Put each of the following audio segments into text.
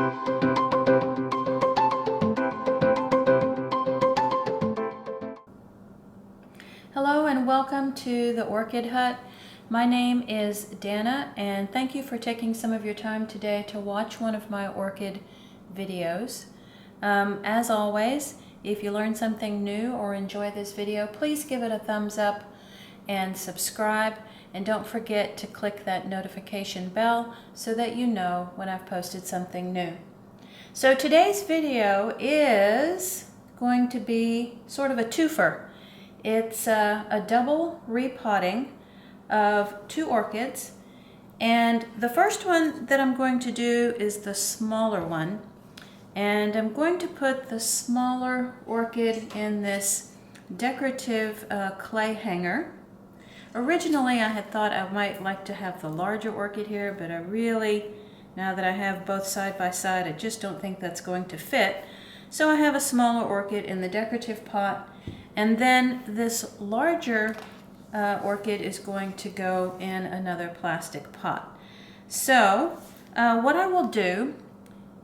Hello and welcome to the Orchid Hut. My name is Dana and thank you for taking some of your time today to watch one of my orchid videos. As always, if you learn something new or enjoy this video, please give it a thumbs up and subscribe, and don't forget to click that notification bell so that you know when I've posted something new. So today's video is going to be sort of a twofer. It's a double repotting of two orchids, and the first one that I'm going to do is the smaller one, and I'm going to put the smaller orchid in this decorative clay hanger. Originally I had thought I might like to have the larger orchid here, but I really, now that I have both side by side, I just don't think that's going to fit. So I have a smaller orchid in the decorative pot, and then this larger orchid is going to go in another plastic pot. So what I will do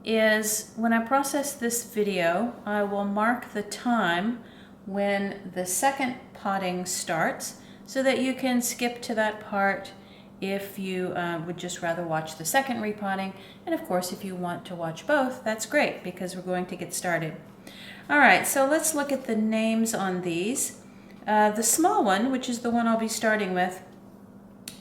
is, when I process this video, I will mark the time when the second potting starts so that you can skip to that part if you would just rather watch the second repotting. And of course, if you want to watch both, that's great because we're going to get started. All right, so let's look at the names on these. The small one, which is the one I'll be starting with,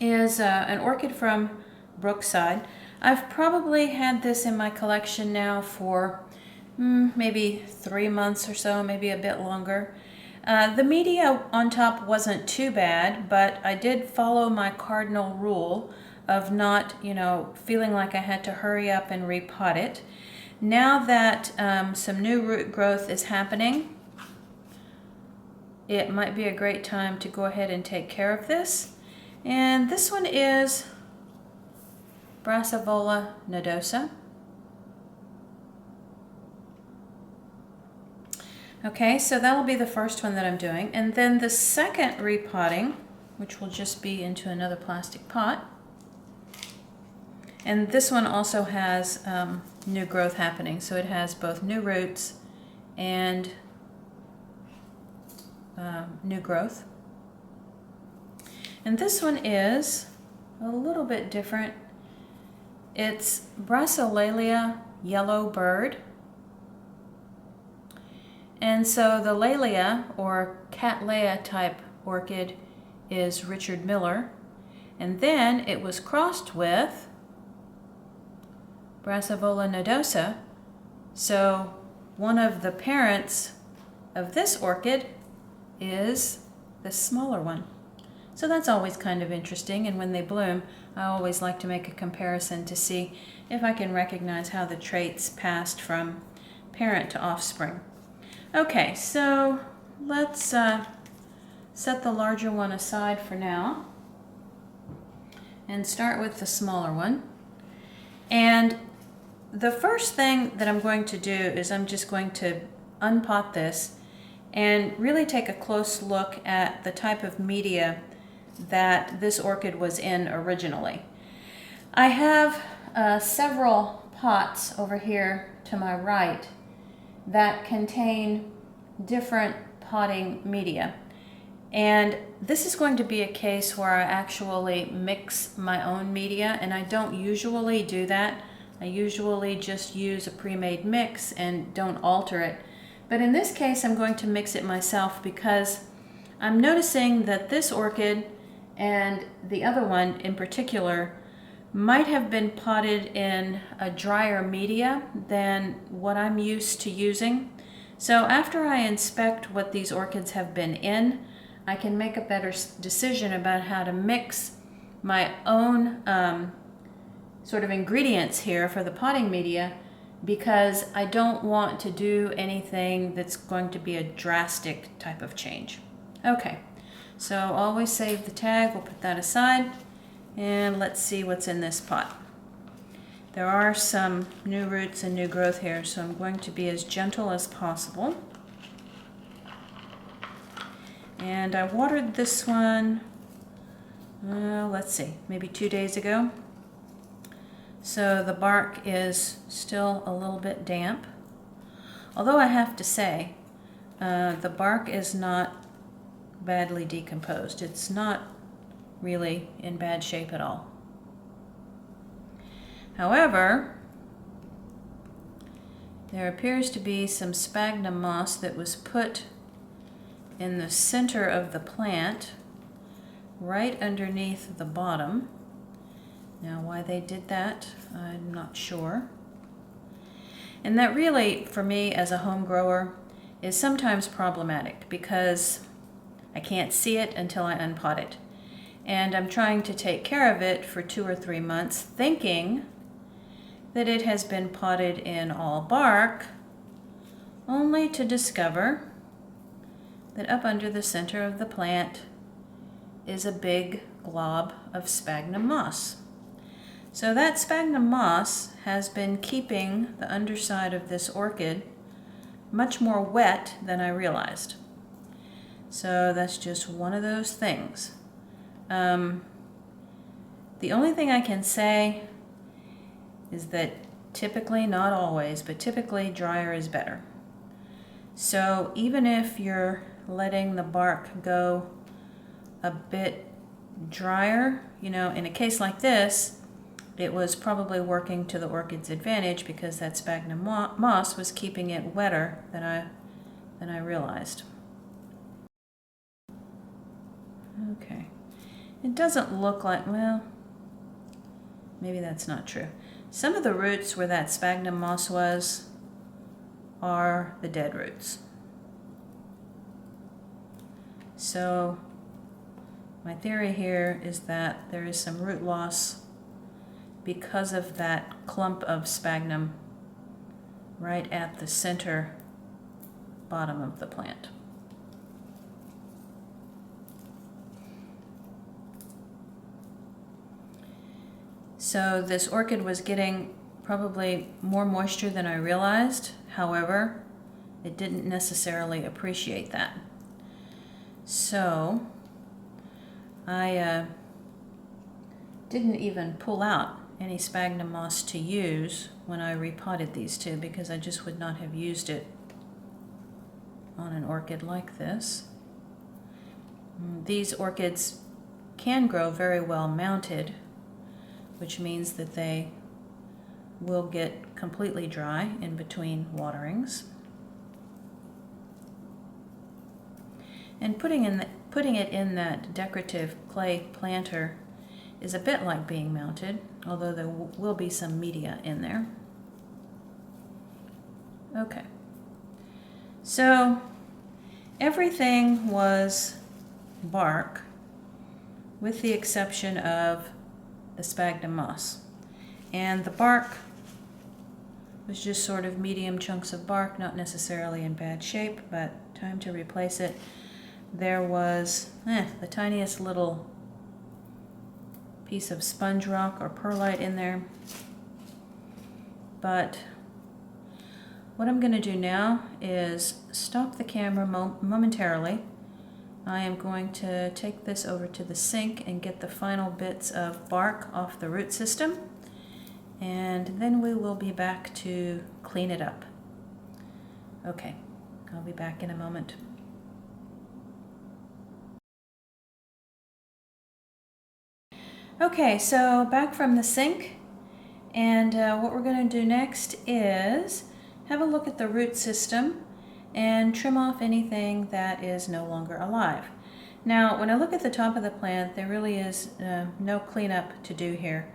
is an orchid from Brookside. I've probably had this in my collection now for maybe 3 months or so, maybe a bit longer. The media on top wasn't too bad, but I did follow my cardinal rule of not, feeling like I had to hurry up and repot it. Now that some new root growth is happening, it might be a great time to go ahead and take care of this. And this one is Brassavola nodosa. Okay, so that'll be the first one that I'm doing. And then the second repotting, which will just be into another plastic pot. And this one also has new growth happening. So it has both new roots and new growth. And this one is a little bit different. It's Brassolaelia Yellow Bird. And so the Laelia, or Cattleya type orchid, is Richard Miller. And then it was crossed with Brassavola nodosa. So one of the parents of this orchid is the smaller one. So that's always kind of interesting, and when they bloom, I always like to make a comparison to see if I can recognize how the traits passed from parent to offspring. Okay, so let's set the larger one aside for now and start with the smaller one. And the first thing that I'm going to do is I'm just going to unpot this and really take a close look at the type of media that this orchid was in originally. I have several pots over here to my right that contain different potting media. And this is going to be a case where I actually mix my own media, and I don't usually do that. I usually just use a pre-made mix and don't alter it. But in this case, I'm going to mix it myself because I'm noticing that this orchid and the other one in particular might have been potted in a drier media than what I'm used to using. So after I inspect what these orchids have been in, I can make a better decision about how to mix my own sort of ingredients here for the potting media, because I don't want to do anything that's going to be a drastic type of change. Okay, so always save the tag. We'll put that aside. And let's see what's in this pot. There are some new roots and new growth here, so I'm going to be as gentle as possible. And I watered this one, let's see, maybe 2 days ago. So the bark is still a little bit damp. Although I have to say, the bark is not badly decomposed. It's not really in bad shape at all. However, there appears to be some sphagnum moss that was put in the center of the plant, right underneath the bottom. Now, why they did that, I'm not sure. And that really, for me as a home grower, is sometimes problematic because I can't see it until I unpot it. And I'm trying to take care of it for 2 or 3 months, thinking that it has been potted in all bark, only to discover that up under the center of the plant is a big glob of sphagnum moss. So that sphagnum moss has been keeping the underside of this orchid much more wet than I realized. So that's just one of those things. The only thing I can say is that typically, not always, but typically drier is better. So even if you're letting the bark go a bit drier, you know, in a case like this, it was probably working to the orchid's advantage because that sphagnum moss was keeping it wetter than I realized. Okay. It doesn't look like, well, maybe that's not true. Some of the roots where that sphagnum moss was are the dead roots. So my theory here is that there is some root loss because of that clump of sphagnum right at the center bottom of the plant. So this orchid was getting probably more moisture than I realized. However, it didn't necessarily appreciate that. So I didn't even pull out any sphagnum moss to use when I repotted these two because I just would not have used it on an orchid like this. These orchids can grow very well mounted, which means that they will get completely dry in between waterings. And putting it in that decorative clay planter is a bit like being mounted, although there will be some media in there. Okay. So everything was bark with the exception of the sphagnum moss. And the bark was just sort of medium chunks of bark, not necessarily in bad shape, but time to replace it. There was the tiniest little piece of sponge rock or perlite in there. But what I'm going to do now is stop the camera momentarily. I am going to take this over to the sink and get the final bits of bark off the root system, and then we will be back to clean it up. Okay, I'll be back in a moment. Okay, so back from the sink, and what we're going to do next is have a look at the root system and trim off anything that is no longer alive. Now, when I look at the top of the plant, there really is no cleanup to do here.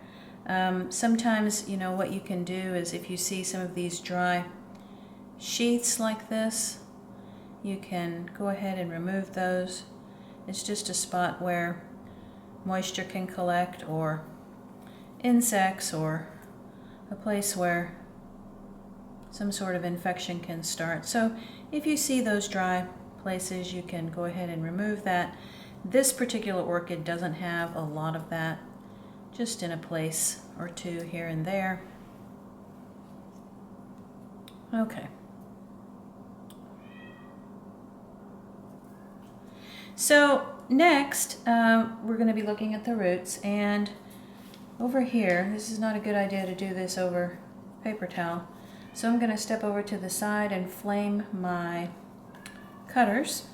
Sometimes, you know, what you can do is if you see some of these dry sheaths like this, you can go ahead and remove those. It's just a spot where moisture can collect, or insects, or a place where some sort of infection can start. So if you see those dry places, you can go ahead and remove that. This particular orchid doesn't have a lot of that, just in a place or two here and there. Okay. So next, we're going to be looking at the roots, and over here, this is not a good idea to do this over paper towel. So I'm going to step over to the side and flame my cutters.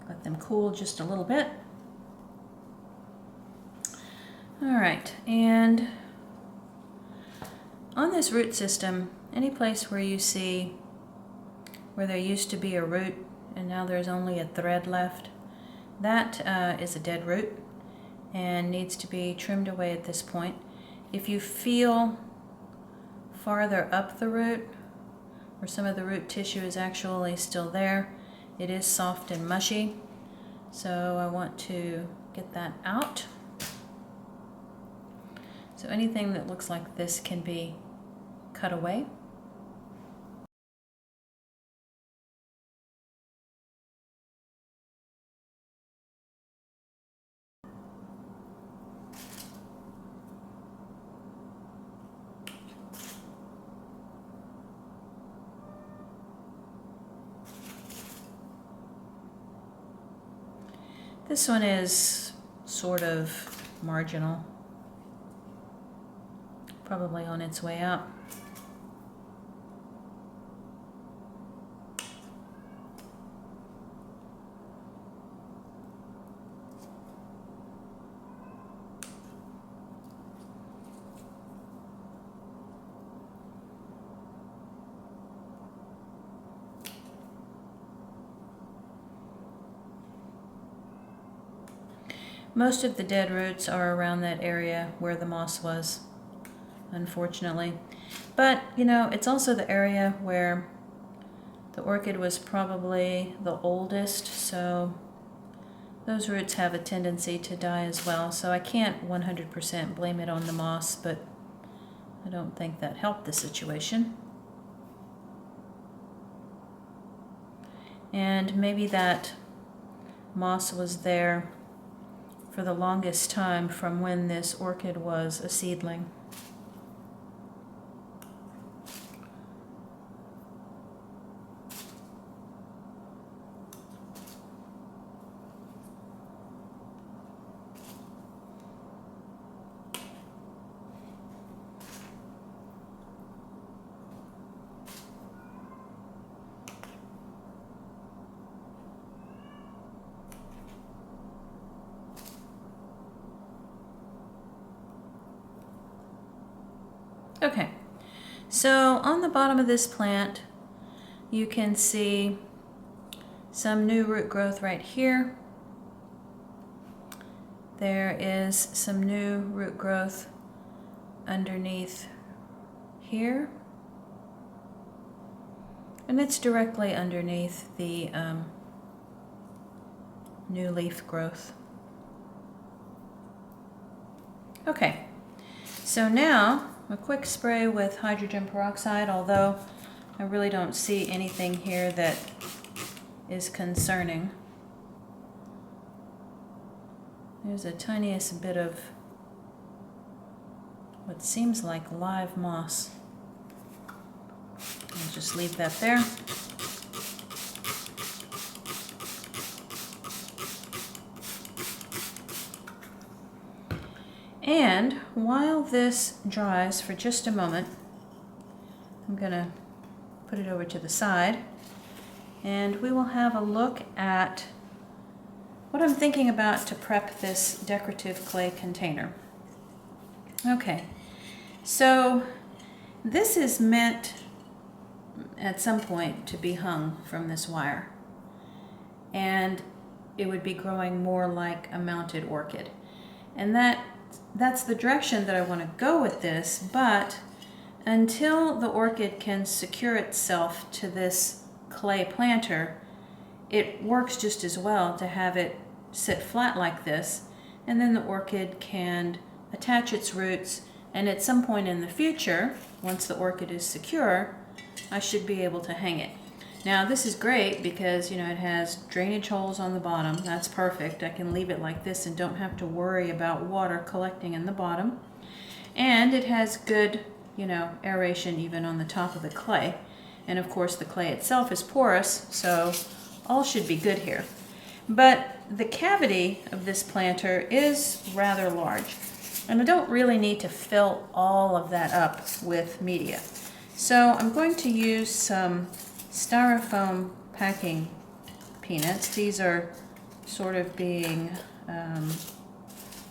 Let them cool just a little bit. All right, and on this root system, any place where you see where there used to be a root and now there's only a thread left, that is a dead root and needs to be trimmed away at this point. If you feel farther up the root, where some of the root tissue is actually still there, it is soft and mushy, so I want to get that out. So anything that looks like this can be cut away. This one is sort of marginal, probably on its way out. Most of the dead roots are around that area where the moss was, unfortunately. But, you know, it's also the area where the orchid was probably the oldest, so those roots have a tendency to die as well. So I can't 100% blame it on the moss, but I don't think that helped the situation. And maybe that moss was there for the longest time from when this orchid was a seedling. Okay, so on the bottom of this plant, you can see some new root growth right here. There is some new root growth underneath here. And it's directly underneath the new leaf growth. Okay, so now a quick spray with hydrogen peroxide, although I really don't see anything here that is concerning. There's a tiniest bit of what seems like live moss. I'll just leave that there. And while this dries for just a moment, I'm going to put it over to the side and we will have a look at what I'm thinking about to prep this decorative clay container. Okay, so this is meant at some point to be hung from this wire, and it would be growing more like a mounted orchid. And that's the direction that I want to go with this, but until the orchid can secure itself to this clay planter, it works just as well to have it sit flat like this, and then the orchid can attach its roots, and at some point in the future, once the orchid is secure, I should be able to hang it. Now this is great because, you know, it has drainage holes on the bottom. That's perfect. I can leave it like this and don't have to worry about water collecting in the bottom. And it has good, you know, aeration even on the top of the clay. And of course the clay itself is porous, so all should be good here. But the cavity of this planter is rather large, and I don't really need to fill all of that up with media. So I'm going to use some styrofoam packing peanuts. These are sort of being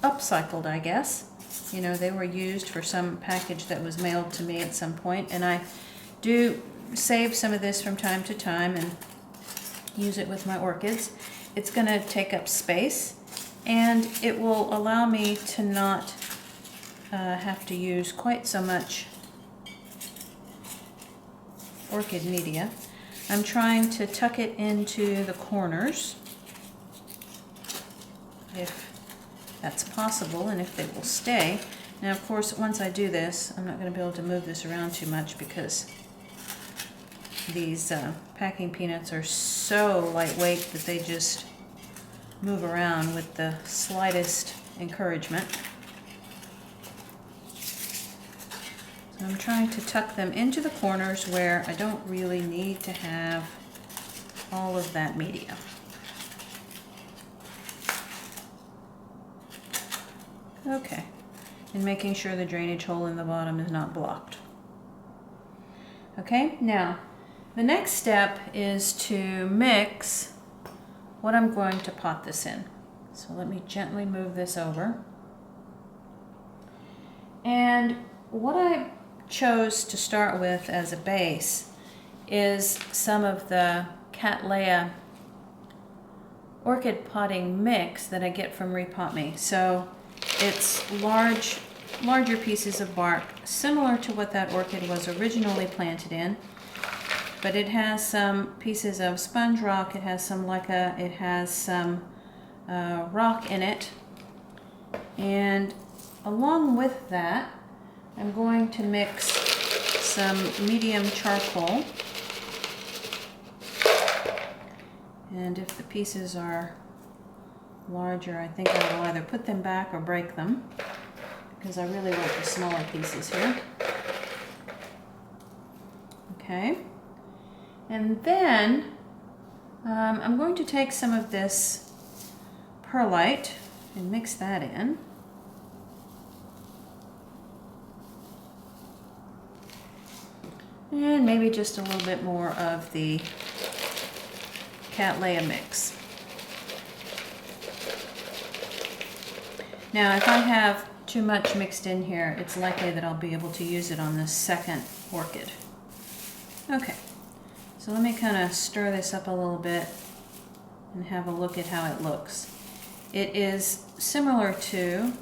upcycled, I guess. You know, they were used for some package that was mailed to me at some point, and I do save some of this from time to time and use it with my orchids. It's going to take up space, and it will allow me to not have to use quite so much orchid media. I'm trying to tuck it into the corners, if that's possible, and if they will stay. Now, of course, once I do this, I'm not going to be able to move this around too much because these packing peanuts are so lightweight that they just move around with the slightest encouragement. So I'm trying to tuck them into the corners where I don't really need to have all of that media. Okay, and making sure the drainage hole in the bottom is not blocked. Okay, now the next step is to mix what I'm going to pot this in. So let me gently move this over. And what I chose to start with as a base is some of the Cattleya orchid potting mix that I get from Repot Me. So it's larger pieces of bark, similar to what that orchid was originally planted in, but it has some pieces of sponge rock, it has some leca, it has some rock in it, and along with that I'm going to mix some medium charcoal, and if the pieces are larger, I think I will either put them back or break them, because I really want the smaller pieces here. Okay, and then I'm going to take some of this perlite and mix that in. And maybe just a little bit more of the Cattleya mix. Now, if I have too much mixed in here, it's likely that I'll be able to use it on the second orchid. Okay, so let me kind of stir this up a little bit and have a look at how it looks. It is similar to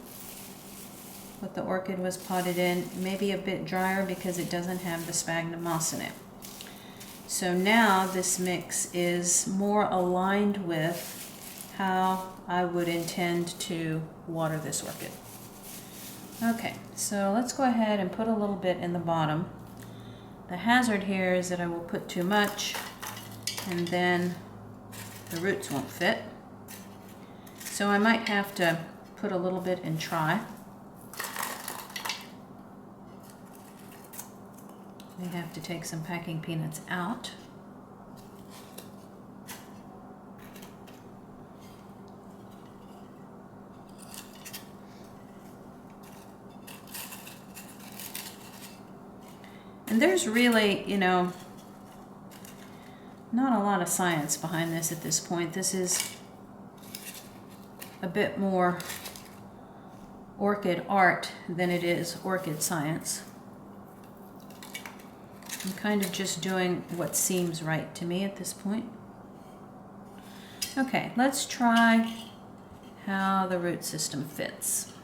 what the orchid was potted in, maybe a bit drier because it doesn't have the sphagnum moss in it. So now this mix is more aligned with how I would intend to water this orchid. Okay, so let's go ahead and put a little bit in the bottom. The hazard here is that I will put too much and then the roots won't fit. So I might have to put a little bit and try. We have to take some packing peanuts out. And there's really, you know, not a lot of science behind this at this point. This is a bit more orchid art than it is orchid science. I'm kind of just doing what seems right to me at this point. Okay, let's try how the root system fits.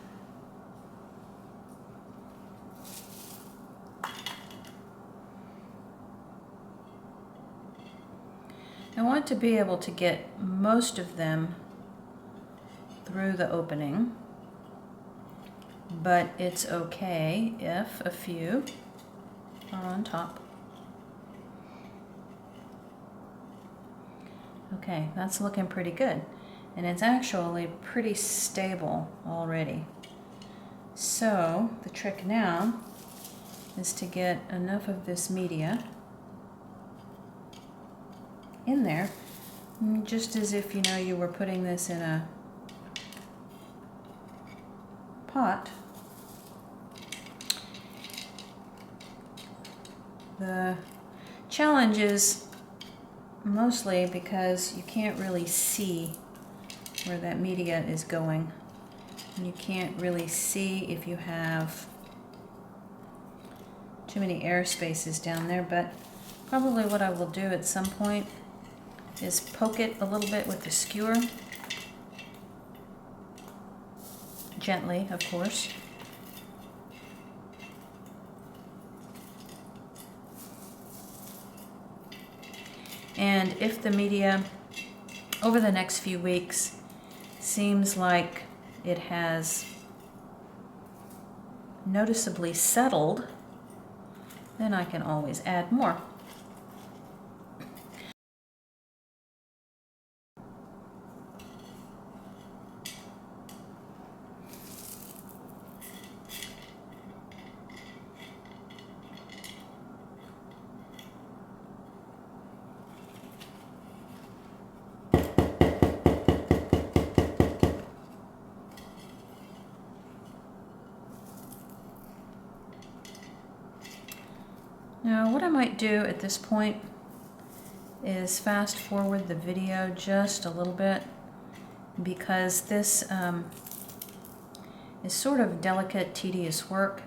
I want to be able to get most of them through the opening, but it's okay if a few are on top. Okay, that's looking pretty good. And it's actually pretty stable already. So the trick now is to get enough of this media in there, just as if you were putting this in a pot. The challenge is mostly because you can't really see where that media is going. And you can't really see if you have too many air spaces down there, but probably what I will do at some point is poke it a little bit with the skewer. Gently, of course. And if the media over the next few weeks seems like it has noticeably settled, then I can always add more. Now what I might do at this point is fast forward the video just a little bit, because this is sort of delicate, tedious work,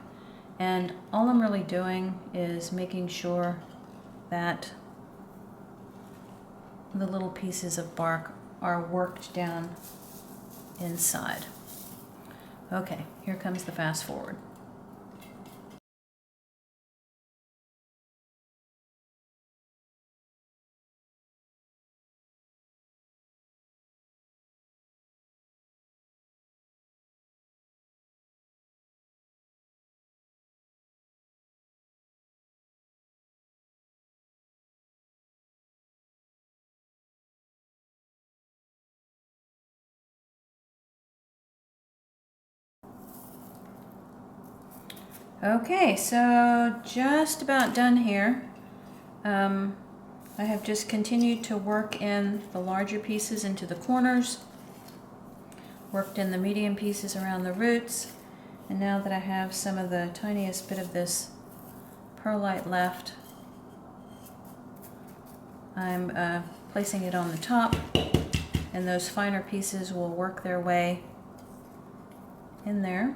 and all I'm really doing is making sure that the little pieces of bark are worked down inside. Okay, here comes the fast forward. Okay, so just about done here. I have just continued to work in the larger pieces into the corners, worked in the medium pieces around the roots, and now that I have some of the tiniest bit of this perlite left, I'm placing it on the top, and those finer pieces will work their way in there.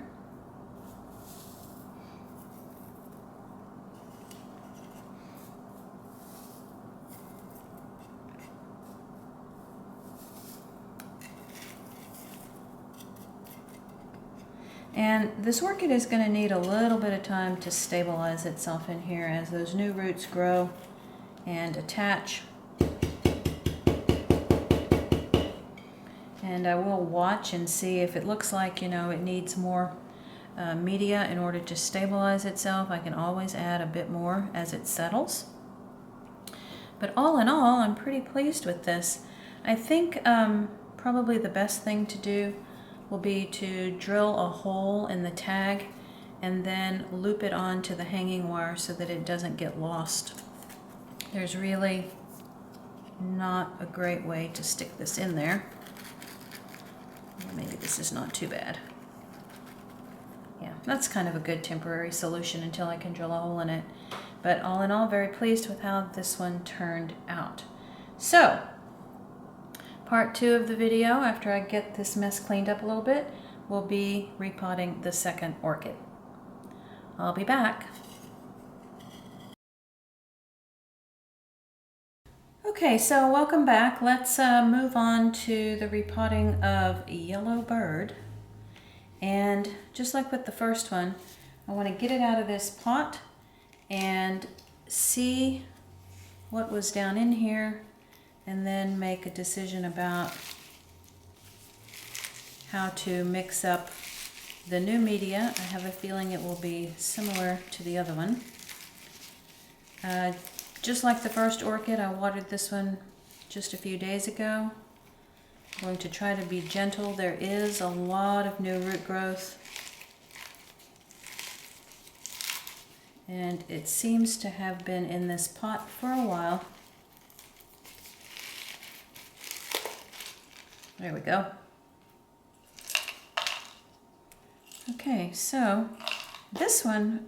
And this orchid is going to need a little bit of time to stabilize itself in here as those new roots grow and attach. And I will watch and see if it looks like, it needs more media in order to stabilize itself. I can always add a bit more as it settles. But all in all, I'm pretty pleased with this. I think probably the best thing to do will be to drill a hole in the tag and then loop it onto the hanging wire so that it doesn't get lost. There's really not a great way to stick this in there. Maybe this is not too bad. Yeah, that's kind of a good temporary solution until I can drill a hole in it. But all in all, very pleased with how this one turned out. So, part 2 of the video, after I get this mess cleaned up a little bit, will be repotting the second orchid. I'll be back. Okay, so welcome back. Let's move on to the repotting of Yellow Bird. And just like with the first one, I want to get it out of this pot and see what was down in here, and then make a decision about how to mix up the new media. I have a feeling it will be similar to the other one. Just like the first orchid, I watered this one just a few days ago. I'm going to try to be gentle. There is a lot of new root growth, and it seems to have been in this pot for a while. There we go. Okay, so this one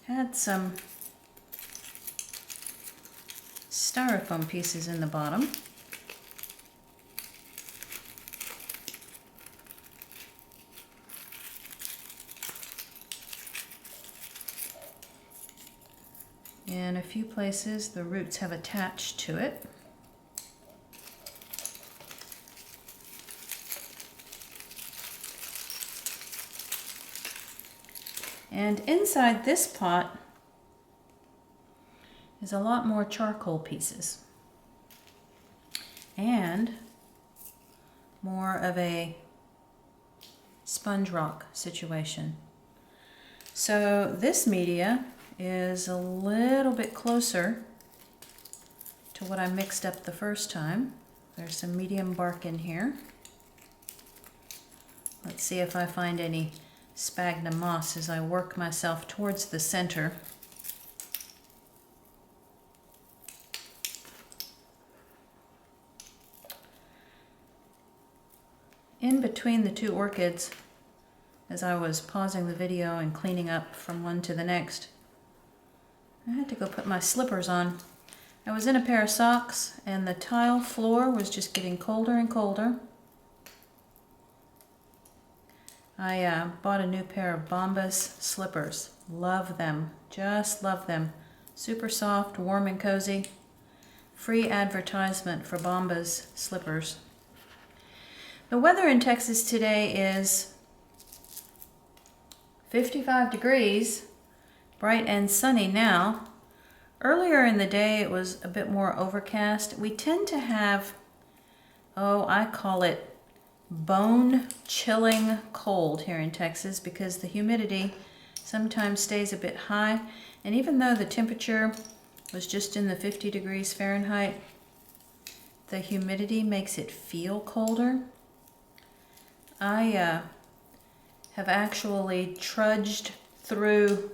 had some styrofoam pieces in the bottom. In a few places, the roots have attached to it. And inside this pot is a lot more charcoal pieces and more of a sponge rock situation. So this media is a little bit closer to what I mixed up the first time. There's some medium bark in here. Let's see if I find any sphagnum moss as I work myself towards the center. In between the two orchids, as I was pausing the video and cleaning up from one to the next, I had to go put my slippers on. I was in a pair of socks and the tile floor was just getting colder and colder. I bought a new pair of Bombas slippers. Love them, just love them. Super soft, warm and cozy. Free advertisement for Bombas slippers. The weather in Texas today is 55 degrees, bright and sunny now. Earlier in the day it was a bit more overcast. We tend to have, I call it bone-chilling cold here in Texas because the humidity sometimes stays a bit high. And even though the temperature was just in the 50 degrees Fahrenheit, the humidity makes it feel colder. I have actually trudged through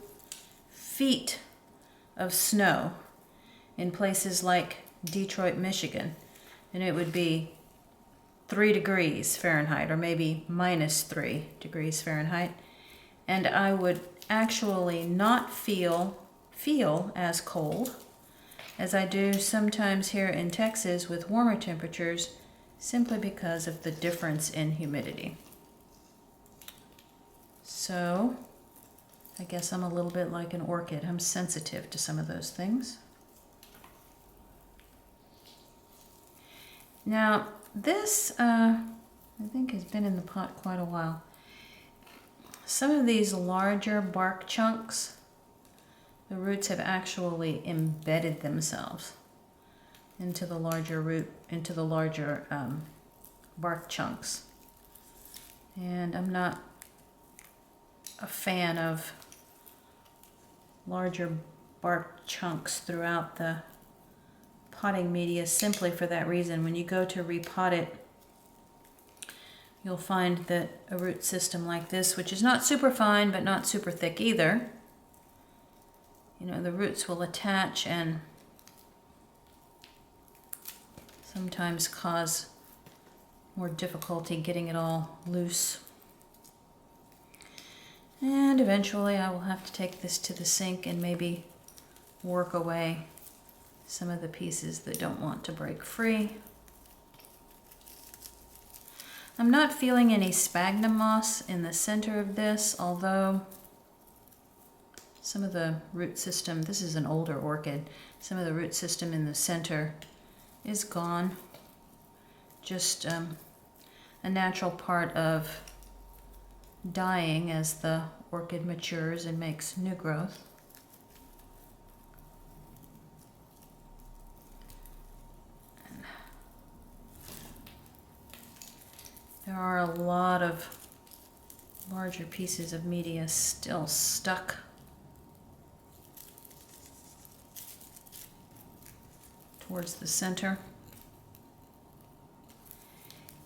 feet of snow in places like Detroit, Michigan, and it would be 3 degrees Fahrenheit or maybe -3 degrees Fahrenheit, and I would actually not feel as cold as I do sometimes here in Texas with warmer temperatures, simply because of the difference in humidity. So I guess I'm a little bit like an orchid. I'm sensitive to some of those things. Now this, I think has been in the pot quite a while. Some of these larger bark chunks, the roots have actually embedded themselves into the larger bark chunks. And I'm not a fan of larger bark chunks throughout the potting media simply for that reason. When you go to repot it, you'll find that a root system like this, which is not super fine but not super thick either, the roots will attach and sometimes cause more difficulty getting it all loose. And eventually I will have to take this to the sink and maybe work away some of the pieces that don't want to break free. I'm not feeling any sphagnum moss in the center of this, although some of the root system, this is an older orchid, some of the root system in the center is gone. Just a natural part of dying as the orchid matures and makes new growth. There are a lot of larger pieces of media still stuck towards the center.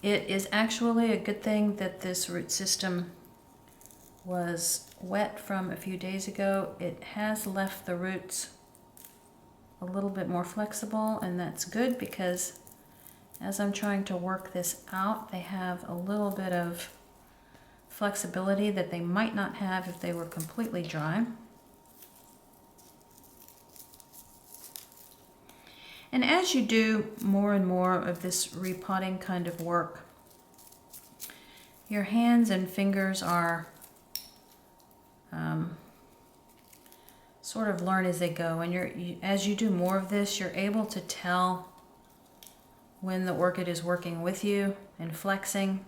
It is actually a good thing that this root system was wet from a few days ago. It has left the roots a little bit more flexible, and that's good because as I'm trying to work this out, they have a little bit of flexibility that they might not have if they were completely dry. And as you do more and more of this repotting kind of work, your hands and fingers are sort of learn as they go. And as you do more of this, you're able to tell when the orchid is working with you and flexing,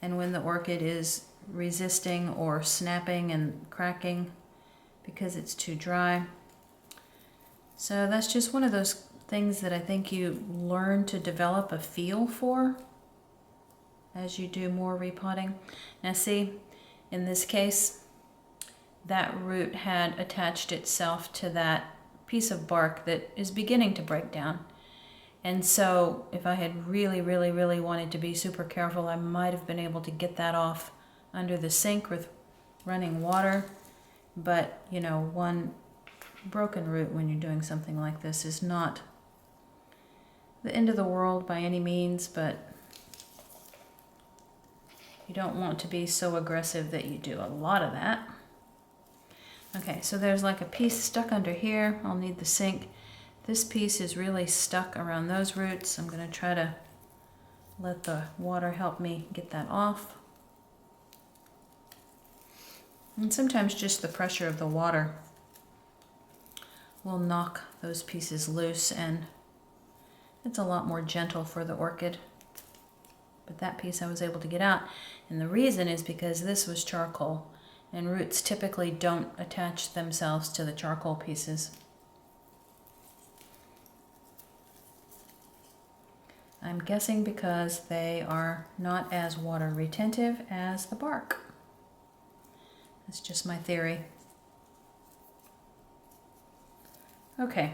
and when the orchid is resisting or snapping and cracking because it's too dry. So that's just one of those things that I think you learn to develop a feel for as you do more repotting. Now see, in this case, that root had attached itself to that piece of bark that is beginning to break down. And so if I had really wanted to be super careful, I might have been able to get that off under the sink with running water. But, you know, one broken root when you're doing something like this is not the end of the world by any means, but you don't want to be so aggressive that you do a lot of that. Okay, so there's like a piece stuck under here. I'll need the sink. This piece is really stuck around those roots. I'm going to try to let the water help me get that off. And sometimes just the pressure of the water will knock those pieces loose, and it's a lot more gentle for the orchid. But that piece I was able to get out. And the reason is because this was charcoal, and roots typically don't attach themselves to the charcoal pieces. I'm guessing because they are not as water retentive as the bark. That's just my theory. Okay,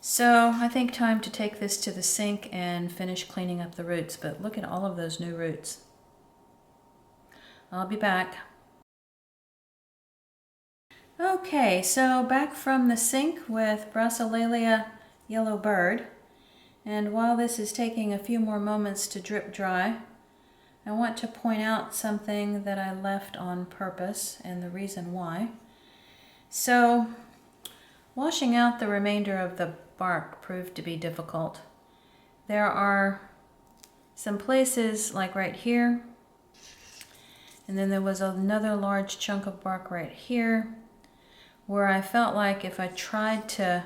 so I think time to take this to the sink and finish cleaning up the roots, but look at all of those new roots. I'll be back. Okay, so back from the sink with Brassolaelia Yellow Bird. And while this is taking a few more moments to drip dry, I want to point out something that I left on purpose and the reason why. So, washing out the remainder of the bark proved to be difficult. There are some places like right here, and then there was another large chunk of bark right here, where I felt like if I tried to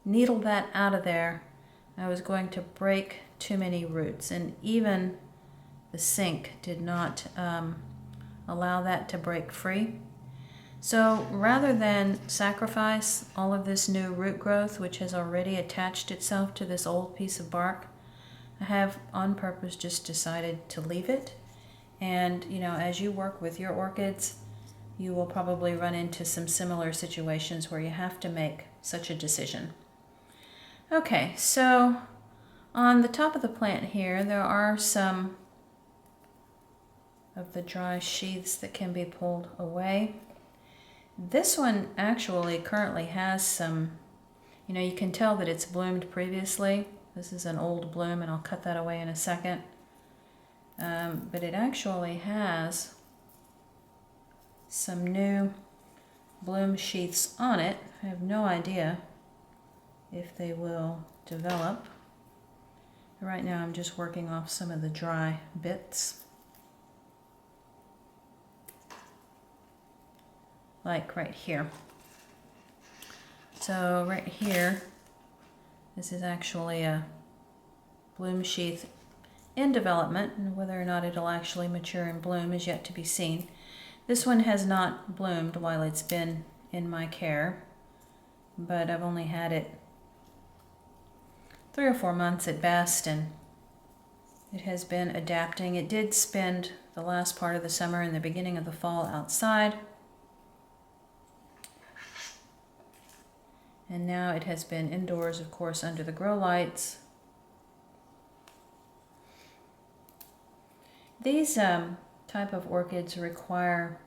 needle that out of there, I was going to break too many roots, and even the sink did not allow that to break free. So rather than sacrifice all of this new root growth, which has already attached itself to this old piece of bark, I have on purpose just decided to leave it. And you know, as you work with your orchids, you will probably run into some similar situations where you have to make such a decision. Okay, so on the top of the plant here, there are some of the dry sheaths that can be pulled away. This one actually currently has some, you know, you can tell that it's bloomed previously. This is an old bloom, and I'll cut that away in a second. But it actually has some new bloom sheaths on it. I have no idea if they will develop. Right now I'm just working off some of the dry bits. Like right here. So right here, this is actually a bloom sheath in development, and whether or not it'll actually mature and bloom is yet to be seen. This one has not bloomed while it's been in my care, but I've only had it 3 or 4 months at best, and it has been adapting. It did spend the last part of the summer and the beginning of the fall outside. And now it has been indoors, of course, under the grow lights. These type of orchids require,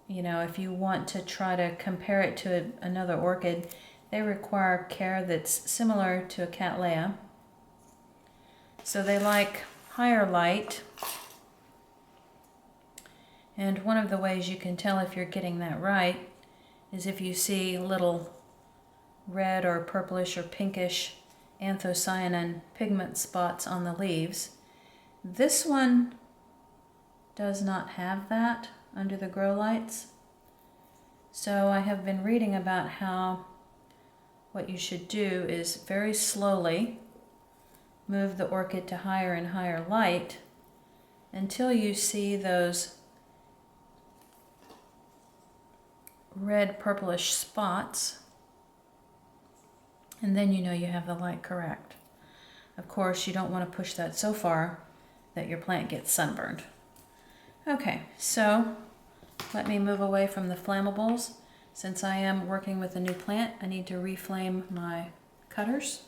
you know, if you want to try to compare it to another orchid, they require care that's similar to a Cattleya. So they like higher light. And one of the ways you can tell if you're getting that right is if you see little red or purplish or pinkish anthocyanin pigment spots on the leaves. This one does not have that under the grow lights. So I have been reading about how what you should do is very slowly move the orchid to higher and higher light until you see those red purplish spots, and then you know you have the light correct. Of course, you don't want to push that so far that your plant gets sunburned. Okay, so let me move away from the flammables. Since I am working with a new plant, I need to reflame my cutters.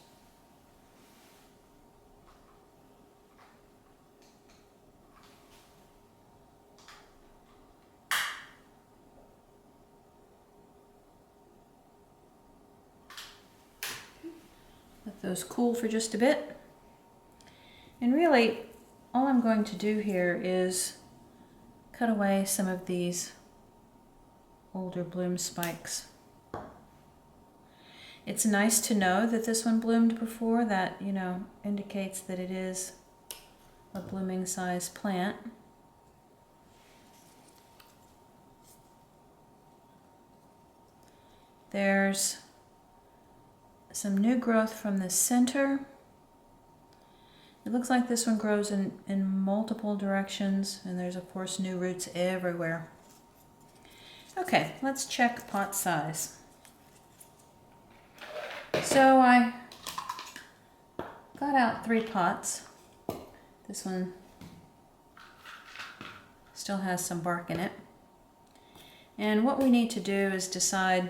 Let those cool for just a bit. And really, all I'm going to do here is cut away some of these older bloom spikes. It's nice to know that this one bloomed before. That, you know, indicates that it is a blooming size plant. There's some new growth from the center. It looks like this one grows in multiple directions, and there's of course new roots everywhere. Okay, let's check pot size. So I got out 3 pots. This one still has some bark in it. And what we need to do is decide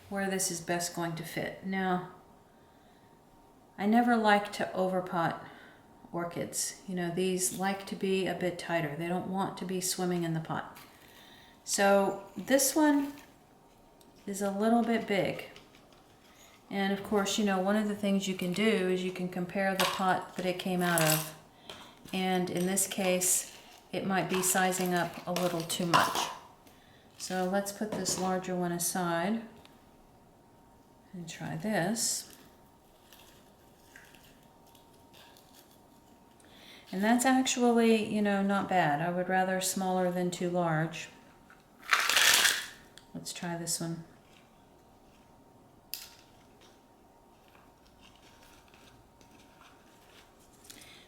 where this is best going to fit. Now, I never like to overpot orchids. You know, these like to be a bit tighter. They don't want to be swimming in the pot. So this one is a little bit big. And of course, you know, one of the things you can do is you can compare the pot that it came out of. And in this case, it might be sizing up a little too much. So let's put this larger one aside and try this. And that's actually, you know, not bad. I would rather smaller than too large. Let's try this one.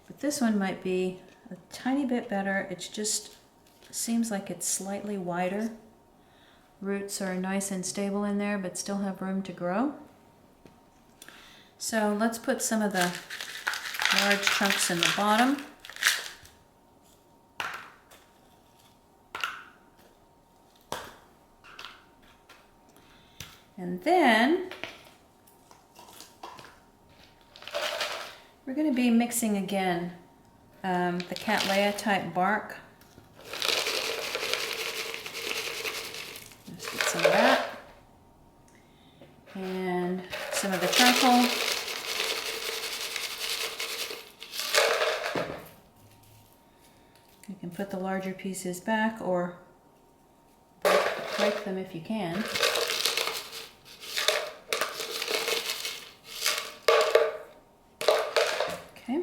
But this one might be a tiny bit better. It just seems like it's slightly wider. Roots are nice and stable in there, but still have room to grow. So let's put some of the large chunks in the bottom. And then we're going to be mixing again the Cattleya type bark. Let's get some of that. And some of the charcoal. You can put the larger pieces back or break them if you can. Okay,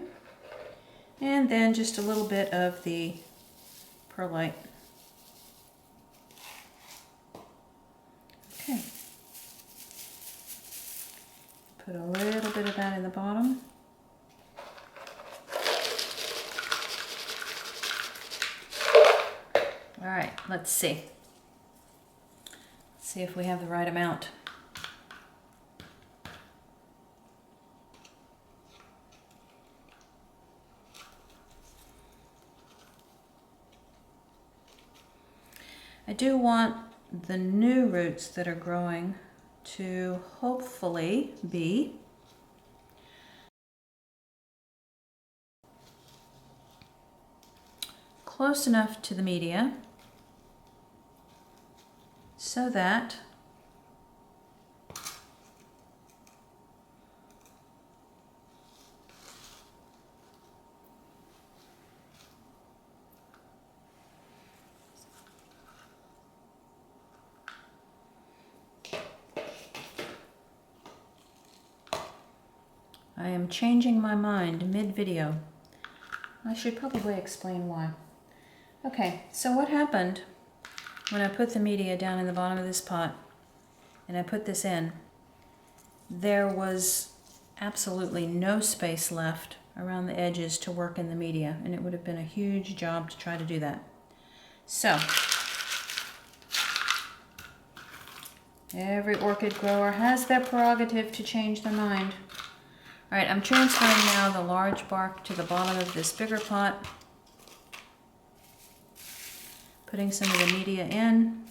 and then just a little bit of the perlite. Okay, put a little bit of that in the bottom. All right, let's see. Let's see if we have the right amount. I do want the new roots that are growing to hopefully be close enough to the media so that I am changing my mind mid-video. I should probably explain why. Okay, so what happened when I put the media down in the bottom of this pot and I put this in? There was absolutely no space left around the edges to work in the media, and it would have been a huge job to try to do that. So, every orchid grower has their prerogative to change their mind. All right, I'm transferring now the large bark to the bottom of this bigger pot, putting some of the media in.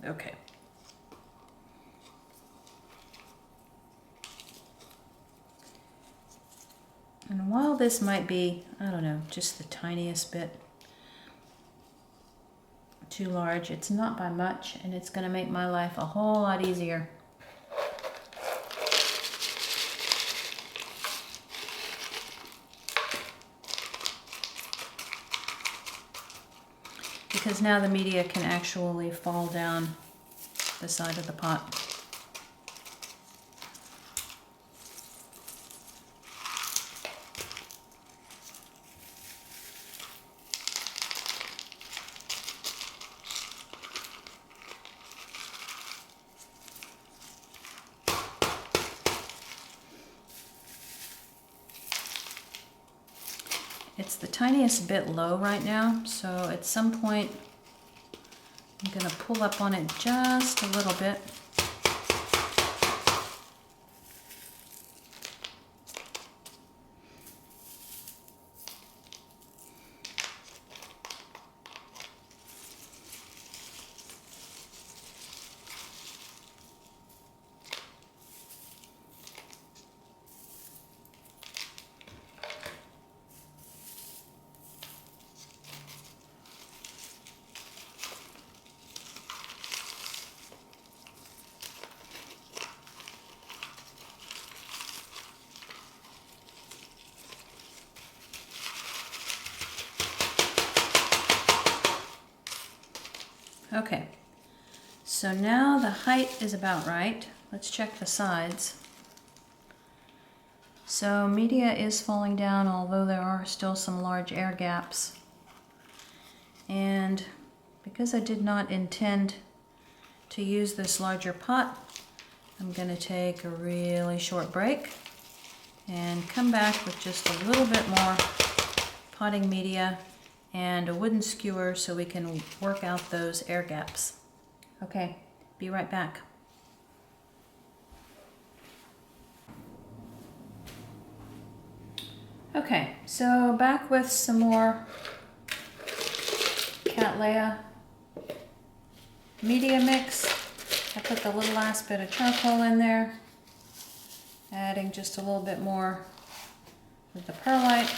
Okay. And while this might be, I don't know, just the tiniest bit too large, it's not by much, and it's going to make my life a whole lot easier. Because now the media can actually fall down the side of the pot. It's the tiniest bit low right now, so at some point I'm going to pull up on it just a little bit. Okay, so now the height is about right. Let's check the sides. So media is falling down, although there are still some large air gaps. And because I did not intend to use this larger pot, I'm going to take a really short break and come back with just a little bit more potting media and a wooden skewer so we can work out those air gaps. Okay, be right back. Okay, so back with some more Cattleya media mix. I put the little last bit of charcoal in there, adding just a little bit more with the perlite.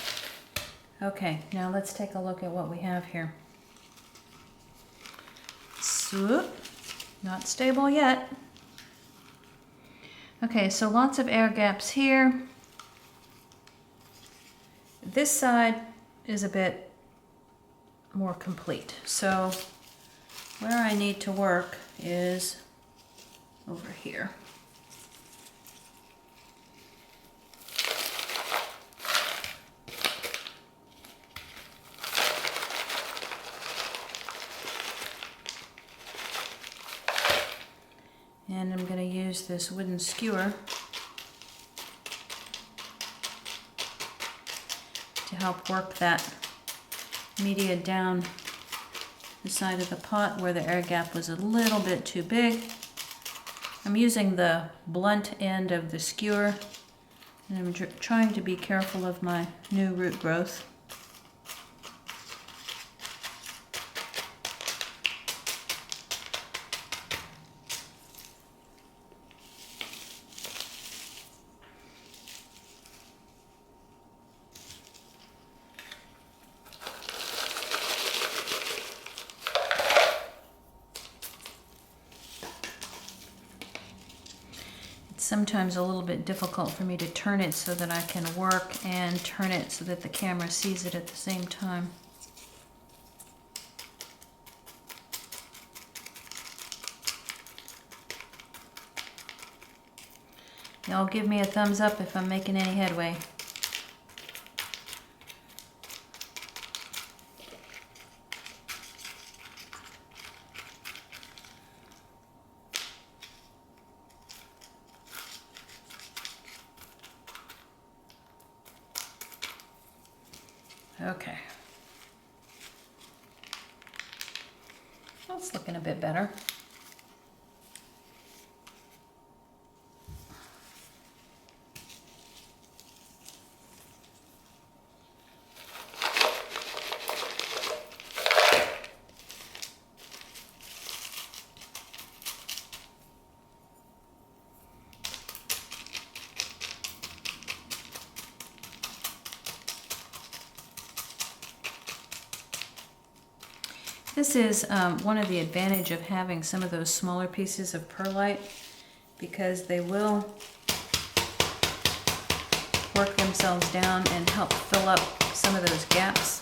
Okay, now let's take a look at what we have here. Swoop, not stable yet. Okay, so lots of air gaps here. This side is a bit more complete. So where I need to work is over here. And I'm going to use this wooden skewer to help work that media down the side of the pot where the air gap was a little bit too big. I'm using the blunt end of the skewer, and I'm trying to be careful of my new root growth. sometimes a little bit difficult for me to turn it so that I can work and turn it so that the camera sees it at the same time. Y'all give me a thumbs up if I'm making any headway. Okay. That's looking a bit better. This is one of the advantages of having some of those smaller pieces of perlite, because they will work themselves down and help fill up some of those gaps.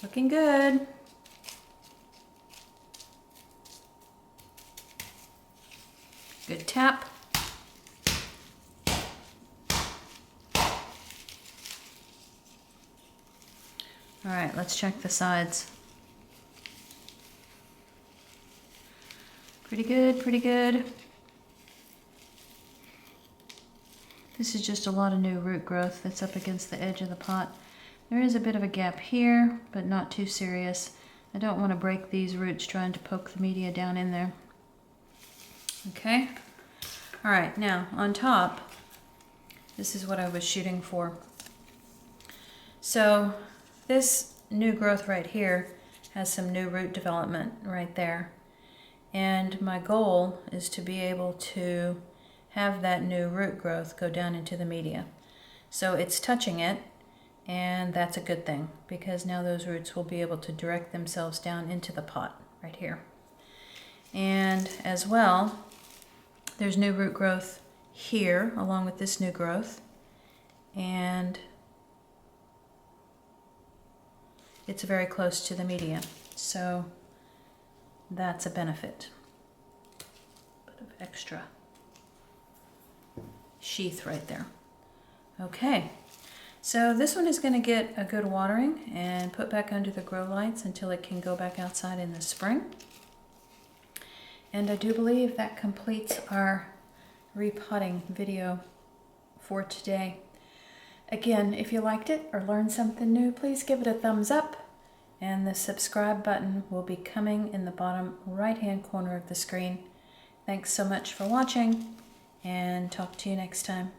Looking good. Good tap. All right, let's check the sides. Pretty good, pretty good. This is just a lot of new root growth that's up against the edge of the pot. There is a bit of a gap here, but not too serious. I don't want to break these roots trying to poke the media down in there. Okay. All right, now on top, this is what I was shooting for. So this new growth right here has some new root development right there. And my goal is to be able to have that new root growth go down into the media. So it's touching it, and that's a good thing, because now those roots will be able to direct themselves down into the pot right here. And as well, there's new root growth here along with this new growth, and it's very close to the media, so that's a benefit. Bit of extra sheath right there. Okay. So this one is going to get a good watering and put back under the grow lights until it can go back outside in the spring. And I do believe that completes our repotting video for today. Again, if you liked it or learned something new, please give it a thumbs up, and the subscribe button will be coming in the bottom right-hand corner of the screen. Thanks so much for watching, and talk to you next time.